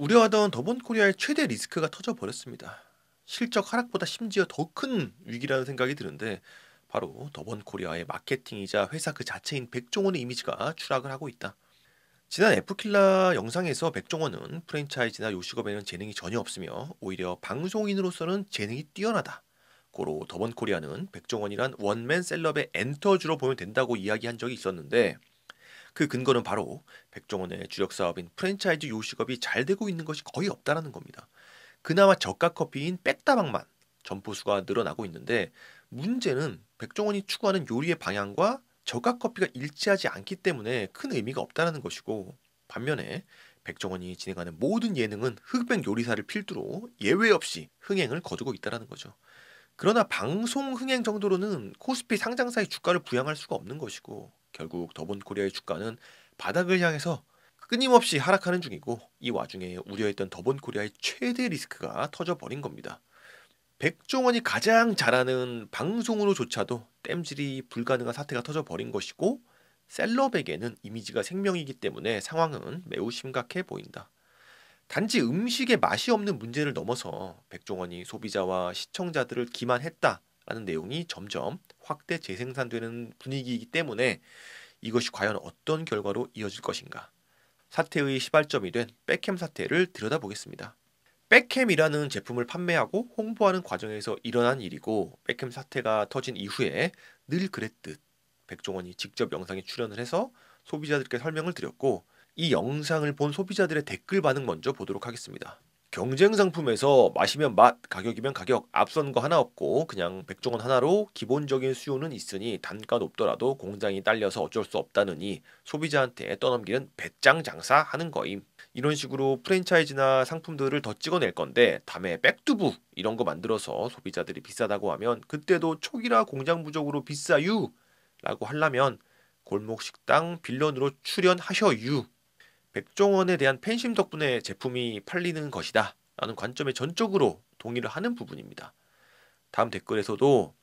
우려하던 더본코리아의 최대 리스크가 터져버렸습니다. 실적 하락보다 심지어 더 큰 위기라는 생각이 드는데 바로 더본코리아의 마케팅이자 회사 그 자체인 백종원의 이미지가 추락을 하고 있다. 지난 F킬라 영상에서 백종원은 프랜차이즈나 요식업에는 재능이 전혀 없으며 오히려 방송인으로서는 재능이 뛰어나다. 고로 더본코리아는 백종원이란 원맨 셀럽의 엔터주로 보면 된다고 이야기한 적이 있었는데 그 근거는 바로 백종원의 주력 사업인 프랜차이즈 요식업이 잘 되고 있는 것이 거의 없다라는 겁니다. 그나마 저가 커피인 백다방만 점포수가 늘어나고 있는데 문제는 백종원이 추구하는 요리의 방향과 저가 커피가 일치하지 않기 때문에 큰 의미가 없다는 것이고 반면에 백종원이 진행하는 모든 예능은 흑백 요리사를 필두로 예외 없이 흥행을 거두고 있다는 거죠. 그러나 방송 흥행 정도로는 코스피 상장사의 주가를 부양할 수가 없는 것이고 결국 더본코리아의 주가는 바닥을 향해서 끊임없이 하락하는 중이고 이 와중에 우려했던 더본코리아의 최대 리스크가 터져버린 겁니다. 백종원이 가장 잘하는 방송으로조차도 땜질이 불가능한 사태가 터져버린 것이고 셀럽에게는 이미지가 생명이기 때문에 상황은 매우 심각해 보인다. 단지 음식에 맛이 없는 문제를 넘어서 백종원이 소비자와 시청자들을 기만했다라는 내용이 점점 확대 재생산되는 분위기이기 때문에 이것이 과연 어떤 결과로 이어질 것인가. 사태의 시발점이 된 백햄 사태를 들여다보겠습니다. 백햄이라는 제품을 판매하고 홍보하는 과정에서 일어난 일이고 백햄 사태가 터진 이후에 늘 그랬듯 백종원이 직접 영상에 출연을 해서 소비자들께 설명을 드렸고 이 영상을 본 소비자들의 댓글 반응 먼저 보도록 하겠습니다. 경쟁 상품에서 마시면 맛, 가격이면 가격, 앞선 거 하나 없고 그냥 백종원 하나로 기본적인 수요는 있으니 단가 높더라도 공장이 딸려서 어쩔 수 없다느니 소비자한테 떠넘기는 배짱 장사하는 거임. 이런 식으로 프랜차이즈나 상품들을 더 찍어낼 건데 다음에 백두부 이런 거 만들어서 소비자들이 비싸다고 하면 그때도 촉이라 공장 부족으로 비싸유 라고 하려면 골목식당 빌런으로 출연하셔유. 백종원에 대한 팬심 덕분에 제품이 팔리는 것이다 라는 관점에 전적으로 동의를 하는 부분입니다. 다음 댓글에서도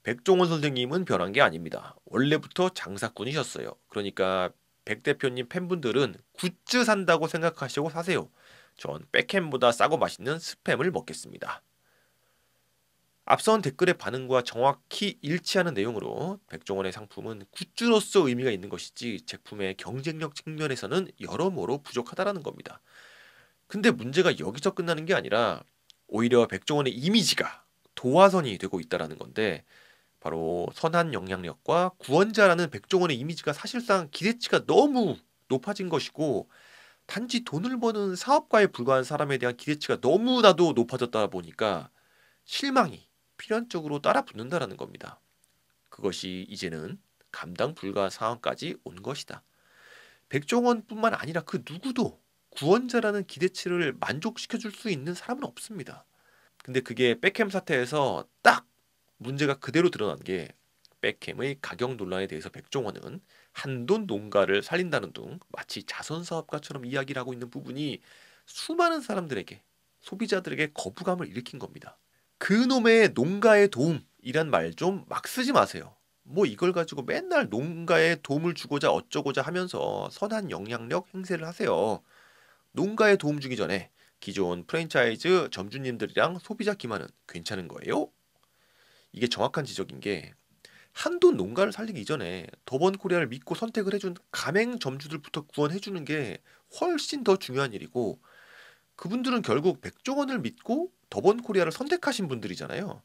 백종원 선생님은 변한 게 아닙니다. 원래부터 장사꾼이셨어요. 그러니까 백 대표님 팬분들은 굿즈 산다고 생각하시고 사세요. 전 백햄보다 싸고 맛있는 스팸을 먹겠습니다. 앞선 댓글의 반응과 정확히 일치하는 내용으로 백종원의 상품은 굿즈로서 의미가 있는 것이지 제품의 경쟁력 측면에서는 여러모로 부족하다라는 겁니다. 근데 문제가 여기서 끝나는 게 아니라 오히려 백종원의 이미지가 도화선이 되고 있다라는 건데 바로 선한 영향력과 구원자라는 백종원의 이미지가 사실상 기대치가 너무 높아진 것이고 단지 돈을 버는 사업가에 불과한 사람에 대한 기대치가 너무나도 높아졌다 보니까 실망이 필연적으로 따라 붙는다라는 겁니다. 그것이 이제는 감당 불가 상황까지 온 것이다. 백종원뿐만 아니라 그 누구도 구원자라는 기대치를 만족시켜줄 수 있는 사람은 없습니다. 근데 그게 백햄 사태에서 딱 문제가 그대로 드러난 게 백햄의 가격 논란에 대해서 백종원은 한돈 농가를 살린다는 둥 마치 자선사업가처럼 이야기를 하고 있는 부분이 수많은 사람들에게 소비자들에게 거부감을 일으킨 겁니다. 그놈의 농가의 도움이란 말 좀 막 쓰지 마세요. 뭐 이걸 가지고 맨날 농가에 도움을 주고자 어쩌고자 하면서 선한 영향력 행세를 하세요. 농가에 도움 주기 전에 기존 프랜차이즈 점주님들이랑 소비자 기만은 괜찮은 거예요? 이게 정확한 지적인 게 한돈 농가를 살리기 이전에 더본코리아를 믿고 선택을 해준 가맹 점주들부터 구원해주는 게 훨씬 더 중요한 일이고 그분들은 결국 백종원을 믿고 더본코리아를 선택하신 분들이잖아요.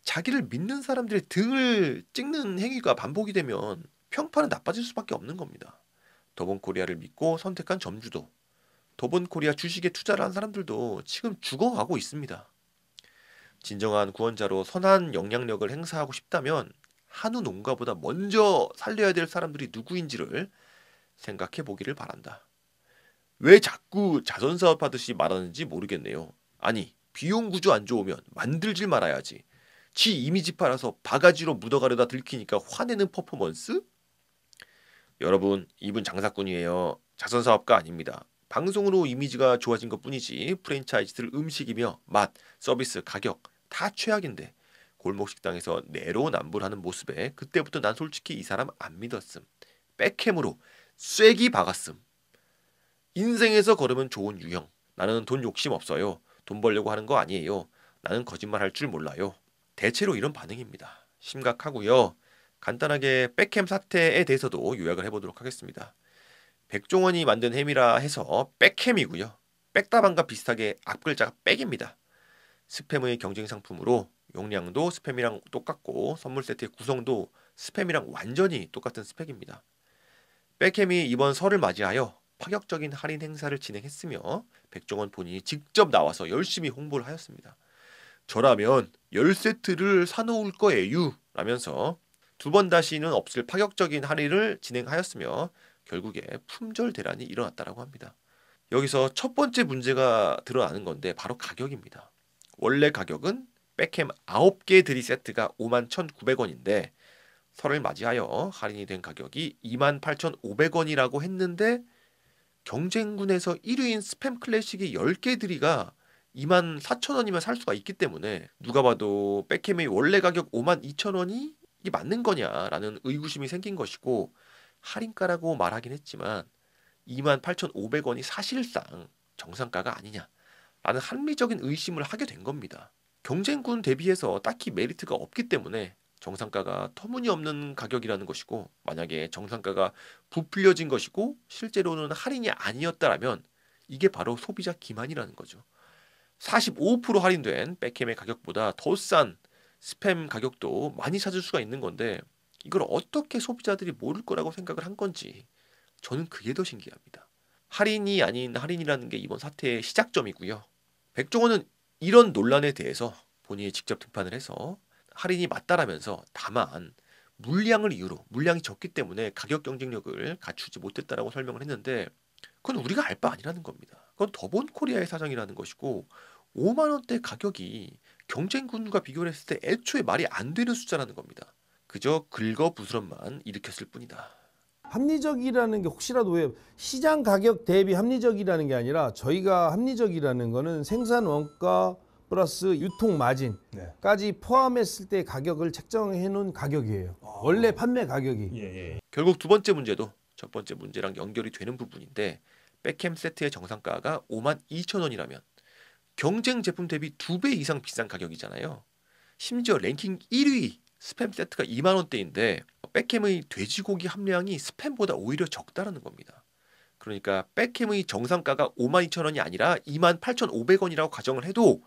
자기를 믿는 사람들의 등을 찍는 행위가 반복이 되면 평판은 나빠질 수밖에 없는 겁니다. 더본코리아를 믿고 선택한 점주도 더본코리아 주식에 투자를 한 사람들도 지금 죽어가고 있습니다. 진정한 구원자로 선한 영향력을 행사하고 싶다면 한우 농가보다 먼저 살려야 될 사람들이 누구인지를 생각해 보기를 바란다. 왜 자꾸 자선사업 하듯이 말하는지 모르겠네요. 아니, 비용 구조 안 좋으면 만들질 말아야지. 지 이미지 팔아서 바가지로 묻어가려다 들키니까 화내는 퍼포먼스? 여러분, 이분 장사꾼이에요. 자선사업가 아닙니다. 방송으로 이미지가 좋아진 것뿐이지 프랜차이즈들 음식이며 맛, 서비스, 가격 다 최악인데 골목식당에서 내로남불하는 모습에 그때부터 난 솔직히 이 사람 안 믿었음. 백햄으로 쐐기 박았음. 인생에서 걸으면 좋은 유형. 나는 돈 욕심 없어요. 돈 벌려고 하는 거 아니에요. 나는 거짓말할 줄 몰라요. 대체로 이런 반응입니다. 심각하고요. 간단하게 백햄 사태에 대해서도 요약을 해보도록 하겠습니다. 백종원이 만든 햄이라 해서 백햄이고요. 백다방과 비슷하게 앞글자가 백입니다. 스팸의 경쟁 상품으로 용량도 스팸이랑 똑같고 선물 세트의 구성도 스팸이랑 완전히 똑같은 스펙입니다. 백햄이 이번 설을 맞이하여 파격적인 할인 행사를 진행했으며 백종원 본인이 직접 나와서 열심히 홍보를 하였습니다. 저라면 10세트를 사놓을 거예요 라면서 두 번 다시는 없을 파격적인 할인을 진행하였으며 결국에 품절 대란이 일어났다고 합니다. 여기서 첫 번째 문제가 드러나는 건데 바로 가격입니다. 원래 가격은 백햄 9개 드리 세트가 51,900원인데 설을 맞이하여 할인이 된 가격이 28,500원이라고 했는데 경쟁군에서 1위인 스팸 클래식이 10개 드리가 24,000원이면 살 수가 있기 때문에 누가 봐도 백햄의 원래 가격 52,000원이 이게 맞는 거냐라는 의구심이 생긴 것이고 할인가라고 말하긴 했지만 28,500원이 사실상 정상가가 아니냐라는 합리적인 의심을 하게 된 겁니다. 경쟁군 대비해서 딱히 메리트가 없기 때문에 정상가가 터무니없는 가격이라는 것이고 만약에 정상가가 부풀려진 것이고 실제로는 할인이 아니었다라면 이게 바로 소비자 기만이라는 거죠. 45% 할인된 백햄의 가격보다 더 싼 스팸 가격도 많이 찾을 수가 있는 건데 이걸 어떻게 소비자들이 모를 거라고 생각을 한 건지 저는 그게 더 신기합니다. 할인이 아닌 할인이라는 게 이번 사태의 시작점이고요. 백종원은 이런 논란에 대해서 본인이 직접 등판을 해서 할인이 맞다라면서 다만 물량을 이유로 물량이 적기 때문에 가격 경쟁력을 갖추지 못했다라고 설명을 했는데 그건 우리가 알 바 아니라는 겁니다. 그건 더본 코리아의 사정이라는 것이고 5만 원대 가격이 경쟁군과 비교를 했을 때 애초에 말이 안 되는 숫자라는 겁니다. 그저 긁어부스럼만 일으켰을 뿐이다. 합리적이라는 게 혹시라도 왜 시장 가격 대비 합리적이라는 게 아니라 저희가 합리적이라는 거는 생산 원가 플러스 유통 마진까지 포함했을 때 가격을 책정해 놓은 가격이에요. 원래 판매 가격이. 결국 두 번째 문제도 첫 번째 문제랑 연결이 되는 부분인데 백햄 세트의 정상가가 52,000원이라면 경쟁 제품 대비 2배 이상 비싼 가격이잖아요. 심지어 랭킹 1위 스팸 세트가 2만 원대인데 백햄의 돼지고기 함량이 스팸보다 오히려 적다라는 겁니다. 그러니까 백햄의 정상가가 52,000원이 아니라 28,500원이라고 가정을 해도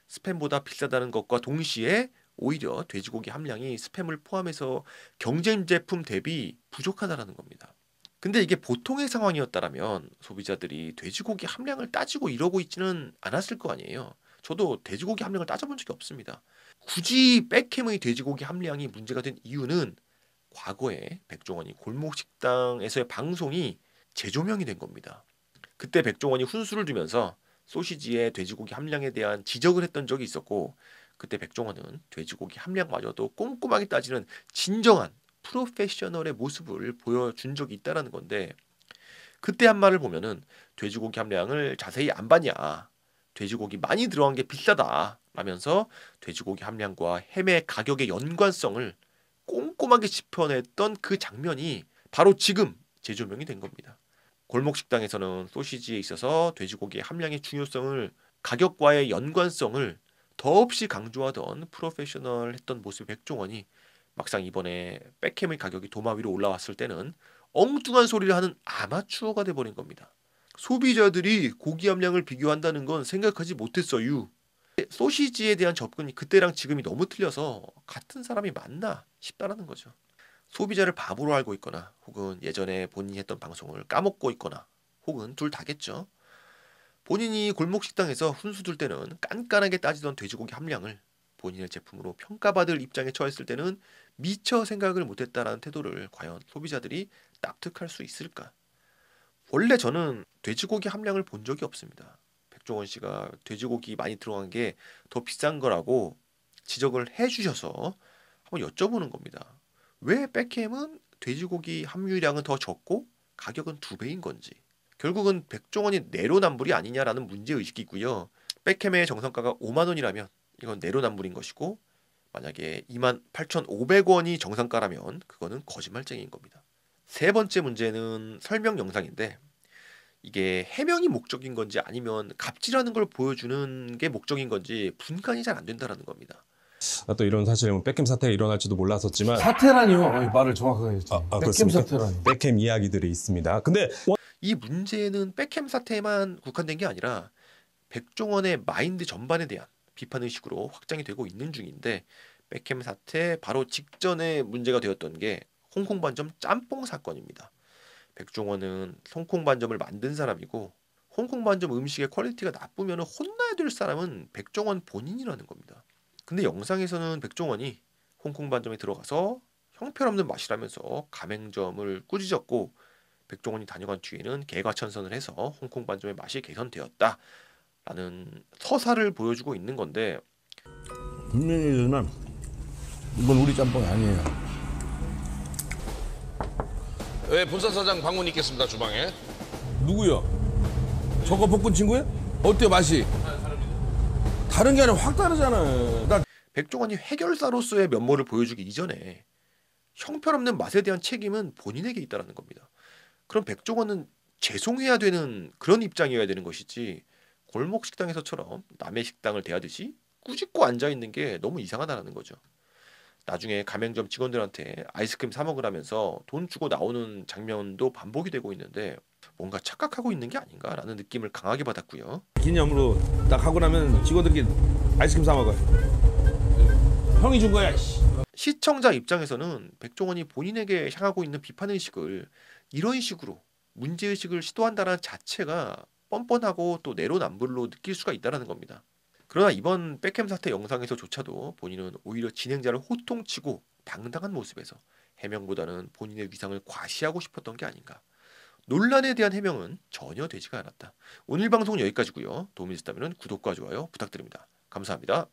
스팸보다 비싸다는 것과 동시에 오히려 돼지고기 함량이 스팸을 포함해서 경쟁 제품 대비 부족하다라는 겁니다. 근데 이게 보통의 상황이었다라면 소비자들이 돼지고기 함량을 따지고 이러고 있지는 않았을 거 아니에요. 저도 돼지고기 함량을 따져본 적이 없습니다. 굳이 백햄의 돼지고기 함량이 문제가 된 이유는 과거에 백종원이 골목식당에서의 방송이 재조명이 된 겁니다. 그때 백종원이 훈수를 두면서 소시지의 돼지고기 함량에 대한 지적을 했던 적이 있었고 그때 백종원은 돼지고기 함량마저도 꼼꼼하게 따지는 진정한 프로페셔널의 모습을 보여준 적이 있다는 건데 그때 한 말을 보면은 돼지고기 함량을 자세히 안 봤냐 돼지고기 많이 들어간 게 비싸다 라면서 돼지고기 함량과 햄의 가격의 연관성을 꼼꼼하게 짚어냈던 그 장면이 바로 지금 재조명이 된 겁니다. 골목식당에서는 소시지에 있어서 돼지고기의 함량의 중요성을 가격과의 연관성을 더없이 강조하던 프로페셔널했던 모습의 백종원이 막상 이번에 백햄의 가격이 도마 위로 올라왔을 때는 엉뚱한 소리를 하는 아마추어가 돼버린 겁니다. 소비자들이 고기 함량을 비교한다는 건 생각하지 못했어요. 소시지에 대한 접근이 그때랑 지금이 너무 틀려서 같은 사람이 맞나 싶다라는 거죠. 소비자를 바보로 알고 있거나 혹은 예전에 본인이 했던 방송을 까먹고 있거나 혹은 둘 다겠죠. 본인이 골목식당에서 훈수 둘 때는 깐깐하게 따지던 돼지고기 함량을 본인의 제품으로 평가받을 입장에 처했을 때는 미처 생각을 못했다라는 태도를 과연 소비자들이 납득할 수 있을까? 원래 저는 돼지고기 함량을 본 적이 없습니다. 백종원 씨가 돼지고기 많이 들어간 게 더 비싼 거라고 지적을 해주셔서 한번 여쭤보는 겁니다. 왜 백햄은 돼지고기 함유량은 더 적고 가격은 2배인 건지. 결국은 백종원이 내로남불이 아니냐라는 문제의식이고요. 백햄의 정성가가 5만 원이라면 이건 내로남불인 것이고 만약에 28,500원이 정상가라면 그거는 거짓말쟁이인 겁니다. 세 번째 문제는 설명 영상인데 이게 해명이 목적인 건지 아니면 갑질하는 걸 보여주는 게 목적인 건지 분간이 잘 안 된다라는 겁니다. 또 이런 사실 백캠 사태가 일어날지도 몰랐었지만 사태라니요. 말을 정확하게 했지. 백캠 그렇습니까? 사태라니. 백캠 이야기들이 있습니다. 근데 이 문제는 백햄 사태에만 국한된 게 아니라 백종원의 마인드 전반에 대한 비판 의식으로 확장이 되고 있는 중인데, 백햄 사태 바로 직전에 문제가 되었던 게 홍콩 반점 짬뽕 사건입니다. 백종원은 홍콩 반점을 만든 사람이고, 홍콩 반점 음식의 퀄리티가 나쁘면 혼나야 될 사람은 백종원 본인이라는 겁니다. 근데 영상에서는 백종원이 홍콩 반점에 들어가서 형편없는 맛이라면서 가맹점을 꾸짖었고, 백종원이 다녀간 뒤에는 개과천선을 해서 홍콩 반점의 맛이 개선되었다라는 서사를 보여주고 있는 건데, 분명히 얘기하지만 이건 우리 짬뽕이 아니에요. 네, 본사사장 방문 있겠습니다, 주방에. 누구요? 저거 볶은 친구야? 어때요 맛이? 다른 게 아니라 확 다르잖아요. 나 백종원이 해결사로서의 면모를 보여주기 이전에 형편없는 맛에 대한 책임은 본인에게 있다는 겁니다. 그럼 백종원은 죄송해야 되는 그런 입장이어야 되는 것이지, 골목 식당에서처럼 남의 식당을 대하듯이 꾸짖고 앉아있는 게 너무 이상하다는 거죠. 나중에 가맹점 직원들한테 아이스크림 사 먹으라면서 돈 주고 나오는 장면도 반복이 되고 있는데, 뭔가 착각하고 있는 게 아닌가라는 느낌을 강하게 받았고요. 기념으로 딱 하고 나면 직원들끼리 아이스크림 사 먹어요. 형이 준 거야. 시청자 입장에서는 백종원이 본인에게 향하고 있는 비판의식을 이런 식으로 문제의식을 시도한다는 자체가 뻔뻔하고 또 내로남불로 느낄 수가 있다는 겁니다. 그러나 이번 백햄 사태 영상에서조차도 본인은 오히려 진행자를 호통치고 당당한 모습에서 해명보다는 본인의 위상을 과시하고 싶었던 게 아닌가. 논란에 대한 해명은 전혀 되지가 않았다. 오늘 방송은 여기까지고요. 도움이 됐다면 구독과 좋아요 부탁드립니다. 감사합니다.